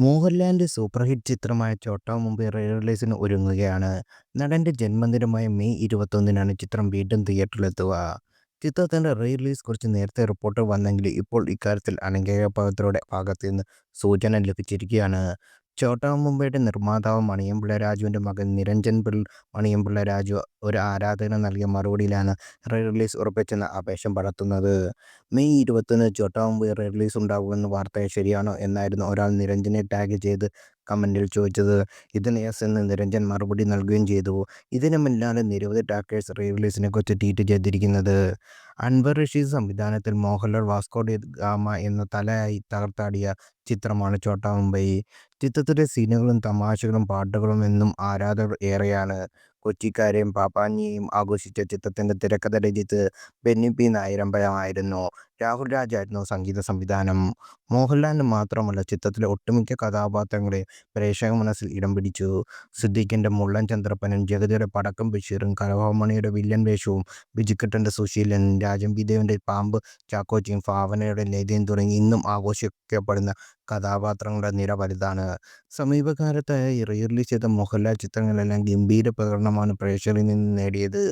മോഹൻലാലിന്റെ super hit ചിത്രമായ ചോട്ടാ Mumbai re റിലീസിന് ഒരുങ്ങുകയാണ്. നടന്റെ ജന്മദിനമായ മെയ് 21-നാണ് ചിത്രം വീണ്ടും തിയേറ്ററിലെത്തുക. ചിത്രത്തിന്റെ റീ റിലീസ് കുറിച്ച് നേരത്തെ റിപ്പോർട്ട് വന്നെങ്കിലും ഇപ്പോൾ ഇക്കാര്യത്തിൽ അനങ്കേയപാത്രയുടെ ഭാഗത്തു നിന്ന് സൂചന ലഭിച്ചിരിക്കുകയാണ്. ചോട്ടാ മുംബൈയുടെ നിർമ്മാതാവ് മണിയംപിള്ള രാജുവിന്റെ മകൻ നിരഞ്ജൻ മണിയംപിള്ള രാജു ഒരു ആരാധകന് നൽകിയ മറുപടിയിലാണ് റീ റിലീസ് ഉറപ്പിച്ചെന്ന ആവേശം പടർത്തുന്നത്. മെയ് 21 ചോട്ടാ മുംബൈ റീ റിലീസ് ഉണ്ടാകുമെന്ന വാർത്ത ശരിയാണോ എന്നായിരുന്നു ഒരാൾ നിരഞ്ജനെ ടാഗ് ചെയ്ത് കമന്റിൽ ചോദിച്ചത്. ഇതിന് യെസ് എന്ന് നിരഞ്ജൻ മറുപടി നൽകുകയും ചെയ്തു. ഇതിന് പിന്നാലെ നിരവധി ടാക്കേഴ്സ് റീ റിലീസിനെക്കുറിച്ച് ട്വീറ്റ് ചെയ്തിരിക്കുന്നത്. അൻവർ റഷീദ് സംവിധാനത്തിൽ മോഹൻലാൽ വാസ്കോ ഡി ഗാമ എന്ന തലയായി തകർത്താടിയ ചിത്രമാണ് ചോട്ടാ മുംബൈ. ചിത്രത്തിലെ സീനുകളും തമാശകളും പാട്ടുകളും എന്നും ആരാധകർ ഏറെയാണ്. കൊച്ചിക്കാരെയും പാപ്പാജിയെയും ആഘോഷിച്ച ചിത്രത്തിന്റെ തിരക്കഥ രചിച്ചത് ബെന്നി പി നായരമ്പലമായിരുന്നു. രാഹുൽ രാജായിരുന്നു സംഗീത സംവിധാനം. മോഹൻലാലിന് മാത്രമല്ല ചിത്രത്തിലെ ഒട്ടുമിക്ക കഥാപാത്രങ്ങളെയും പ്രേക്ഷക മനസ്സിൽ ഇടം പിടിച്ചു. സിദ്ദീഖിന്റെ മുള്ളൻ ചന്ദ്രപ്പനും, ജഗതിയുടെ പടക്കം ബഷീറും, കലഭവൻമണിയുടെ വില്ലൻ വേഷവും, ബിജുക്കുട്ടന്റെ സുശീലനും, രാജൻ പി ദേവിന്റെ പാമ്പ് ചാക്കോച്ചിയും, ഭാവനയുടെ ലതയും തുടങ്ങി ഇന്നും ആഘോഷിക്കപ്പെടുന്ന കഥാപാത്രങ്ങളുടെ നിര വലുതാണ്. സമീപകാലത്തായി റീ റിലീസ് ചെയ്ത മോഹൻലാൽ ചിത്രങ്ങളെല്ലാം ഗംഭീര പ്രകടനമാണ് പ്രേക്ഷകരിൽ നിന്ന് നേടിയത്.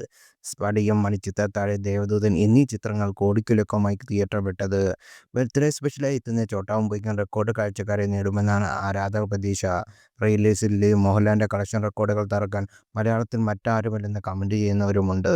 സ്ഫടികം, മണിച്ചിത്രത്താഴ്, ദേവദൂതൻ എന്നീ ചിത്രങ്ങൾ കോടിക്കുലക്കമായി തിയേറ്റർ വിട്ടത്. ബർത്ത്ഡേ സ്പെഷ്യലായി എത്തുന്ന ചോട്ടാ മുംബൈക്കും റെക്കോർഡ് കാഴ്ചക്കാരെ നേടുമെന്നാണ് ആരാധക പ്രതീക്ഷ. റീ റിലീസിൽ മോഹൻലാലിന്റെ കളക്ഷൻ റെക്കോർഡുകൾ തകർക്കാൻ മലയാളത്തിൽ മറ്റാരുമില്ലെന്ന് കമന്റ് ചെയ്യുന്നവരുമുണ്ട്.